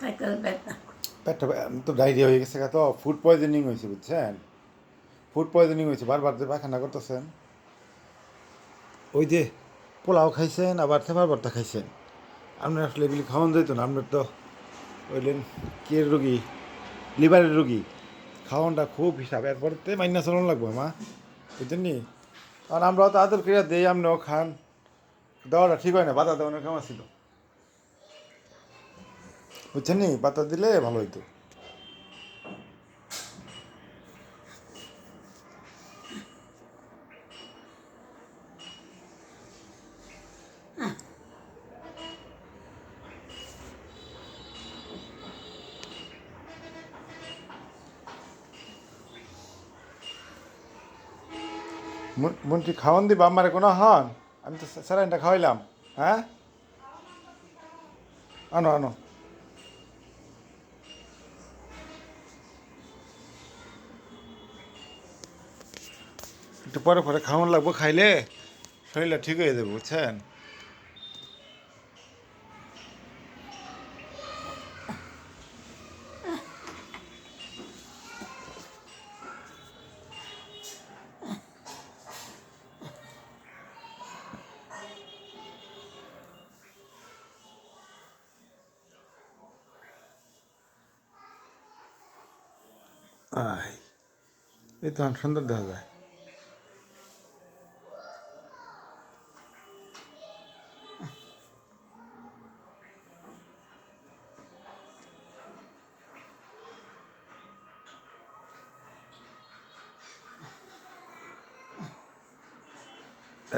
পেটটা তো ডায়রিয়া হয়ে গেছে তো ফুড পয়জনিং হয়েছে বুঝছেন, ফুড পয়জনিং হয়েছে, বারবার যে পায়খানা করতেছেন। ওই যে পোলাও খাইছেন আবার থেপার ভর্তা খাইছেন, আপনার আসলে এগুলি খাওয়ান যেত না। আপনার তো ওইলেন কে রুগী, লিভারের রুগী, খাওয়ানটা খুব হিসাব, এরপরে মাইনা চলন লাগবে মা, বুঝছেন নি? কারণ আমরাও তো আদর করিয়া দেই, আপনিও খান, দেওয়াটা ঠিক হয় না, বাতা দেওয়ানোর কাম ছিল, বুঝছেন নি? বাতা দিলে ভালো হইতো। মন্ত্রী খাওয়ান দিবা আমারে কোনো হন? আমি তো স্যালাইনটা খাওয়াইলাম। হ্যাঁ, আনো আনো। একটু পরে পরে খাওয়ান লাগবো, খাইলে শরীরটা ঠিক হয়ে যাবে, বুঝছেন? আয়, এই তো সুন্দর দেখা যায়।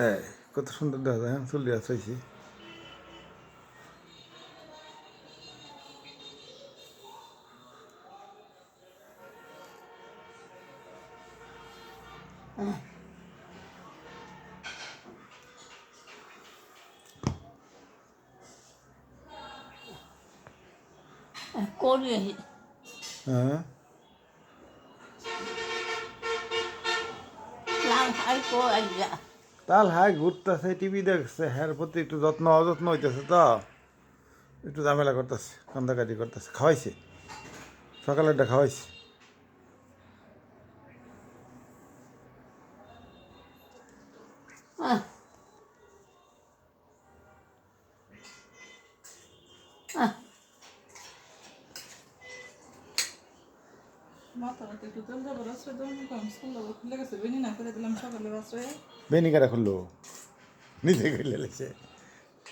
এই কত সুন্দর দেখা যায়, চুল দিয়া চাইছি। হ্যাঁ, তাল হাই ঘুরতেছে, টিভি দেখছে, হ্যার প্রতি একটু যত্ন অযত্ন হইতেছে তো, একটু ঝামেলা করতেছে, কান্দাকাটি করতেছে। খাওয়াইছে, সকালেরটা খাওয়াইছে। বেনিকাটা খুললো, নিজে খুললে লেগেছে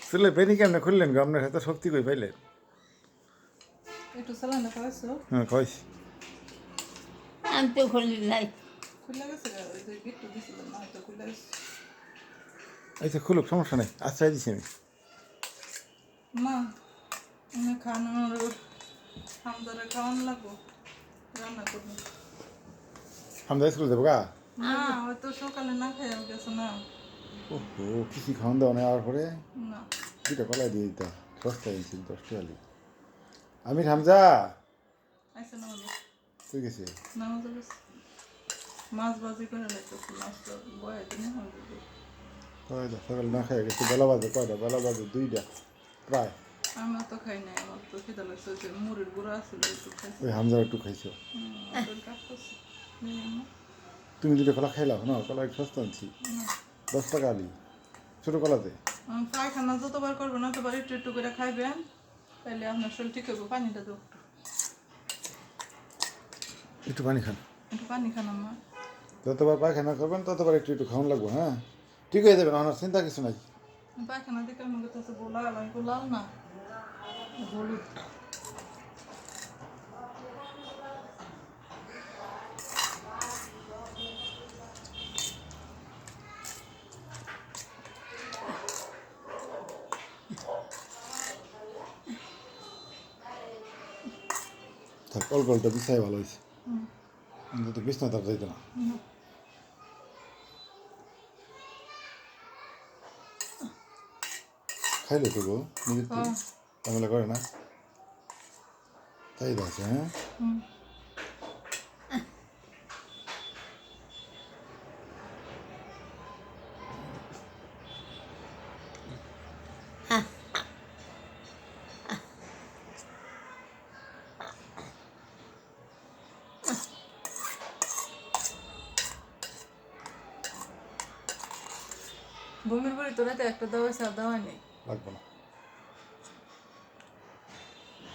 চুলে। বেনি কেমনে খুললেন গো? আপনার সাথে শক্তি কই পাইলেন? হ্যাঁ খাওয়াইছি। আনতে খুলি নাই। আচ্ছা খুলুক, সমস্যা নেই, আশ্রয় দিছি আমি। মা আমি খাওয়ানোর হামদারে খাওয়ানো লাগবো, রান্না করবো। আমরা স্কুল যাবো গা? না ওই তো সকালে না খাই গেছে না। ওহো, কিছু খাওয়ান দাওয়া নেওয়ার পরে না দুইটা কলাই দিয়ে দিতা, সস্তা দিয়েছিল 10 টাকা। আমি হামজা আইসে না হলো তুই গেছে না হতে গেছে, মাছ ভাজি করে লাগতেছে, মাছটা বয়ে দিনে হয়ে যাবে। কয়টা সকালে না খাই গেছে, বেলা বাজে কয়টা? বেলা বাজে 2টা প্রায়। আমরা তো খাই নাই, আমার তো খিদা লাগছে, ওই যে মুড়ির গুঁড়া আছে একটু খাইছি। ওই হামজা একটু খাইছো। কাজ করছি না। তুমি দুটো কলা খাইলাম না? কলা একটু সস্তা আনছি, 10 টাকা আলি, ছোটো কলাতে। পায়খানা যতবার করবেন অতবার একটু একটু করে খাইবেন, তাহলে আপনার শরীর ঠিক হবে। পানিটা দেবো একটু পানি খান, একটু পানি খান আমার। যতবার পায়খানা করবেন ততবার একটু একটু খাওয়ান লাগবো। হ্যাঁ, ঠিক হয়ে যাবে, আমার চিন্তা কিছু নাই। পায়খানা দিকে আমার কাছে গোলাল, আমি গোলাল না হলুদ। থাক, অল্পটা বিছাই ভালো হয়েছে, কিন্তু বিছনা তার যাইতো না। খাইলে তো গো নিজের তো ঝামেলা করে না, তাই আছে। হ্যাঁ, বমির বাড়ি তো রাতে একটা দাওয়া আছে আর দাওয়া নেই। লাগবে না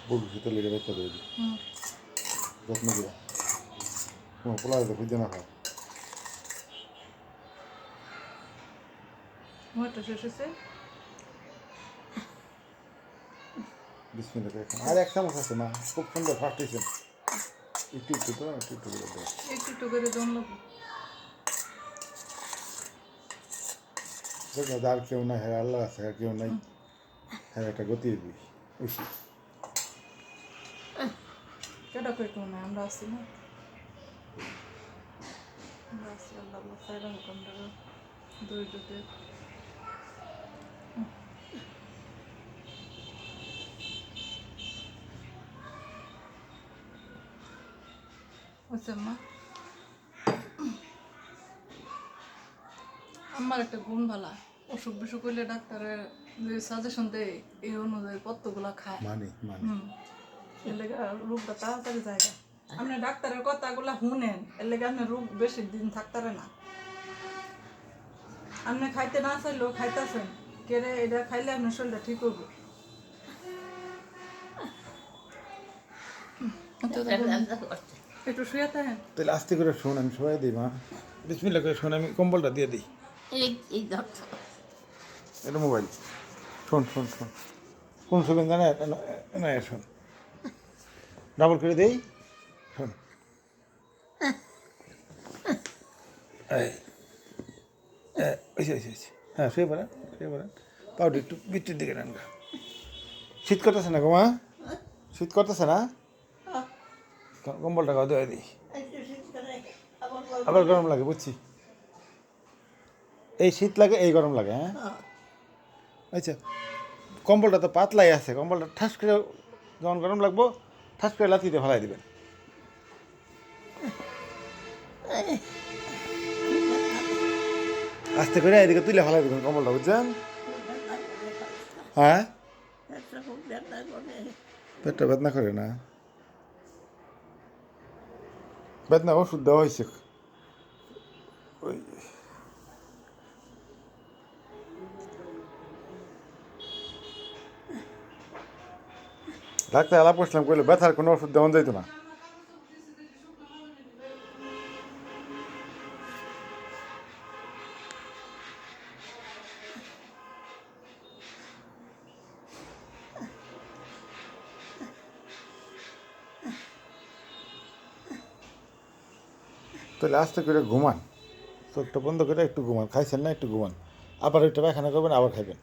বলবি শীতে লেগে রেখে দেবে হুম। যত্ন করে তোমার পোলা যেতে খুঁজে না খায় মোটটা শেষ হয়েছে। বিসমিল্লাহ করে খান। আর এক চামচ আছে মা খুব সুন্দর ফার্স্ট হয়েছে একটু একটু তো একটু একটু করে দেয় একটু একটু করে দম লাগবে। দেখো যার কেউ নাই হ্যাঁ আল্লাহ আছে হ্যাঁ কেউ নাই হ্যাঁ একটা গতি দিবি কেটা করে কেউ না, আমরা আসছি না। আমরা আসছি, আল্লাহ আল্লাহ সাইরা হুকুম দেবে দরিদ্রদের। বুঝছে মা, আমার একটা গুণ ভালা, অসুখ বিসুখ করলে ডাক্তারের যে সাজেশন দেয় এই অনুযায়ী পত্রগুলা খায়। মানে মানে হুম, এর লেগে রোগটা তাড়াতাড়ি যায় না। আপনি ডাক্তারের কথাগুলা শুনেন, এর লেগে আপনার রোগ বেশি দিন থাকতারে না। আপনি খাইতে না চাইলেও খাইতেছেন, কেড়ে এটা খাইলে আপনার শরীরটা ঠিক হবে। একটু শুয়ে থাকেন। তাহলে আস্তে করে শোন আমি সবাই দিই মা বিসমিল্লাহ করে শোন আমি কম্বলটা দিয়ে দিই এটা মোবাইল শোন শোন শোন কোন শোবেন জানে না শোন ডাবল করে দেই শোন এই ওইছে হ্যাঁ শুয়ে পড়েন পাউডার একটু বৃষ্টির দিকে নেন গা। শীত করতেছে না গো মা শীত করতেছে না কম্বলটা গাও দেওয়া দিই আবার গরম লাগে বুঝছি এই শীত লাগে এই গরম লাগে হ্যাঁ আচ্ছা কম্বলটা তো পাতলাই আছে কম্বলটা ঠাস করে যখন গরম লাগবো ঠাস করে লাতিতে ফেলাই দিবেন আস্তে করে এদিকে তুলে ফেলাই দিবেন কম্বলটা বুঝছেন হ্যাঁ পেটটা বেদনা করে না বেদনা ওষুধ দেওয়া হয়েছে ওই ডাক্তার আলাপ করছিলাম কইলো ব্যথার কোনো ওষুধ দেওয়া যাইতো না তাহলে আস্তে করে ঘুমান চোখটা বন্ধ করে একটু ঘুমান খাইছেন না একটু ঘুমান আবার ওইটা পায়খানা করবেন আবার খাইবেন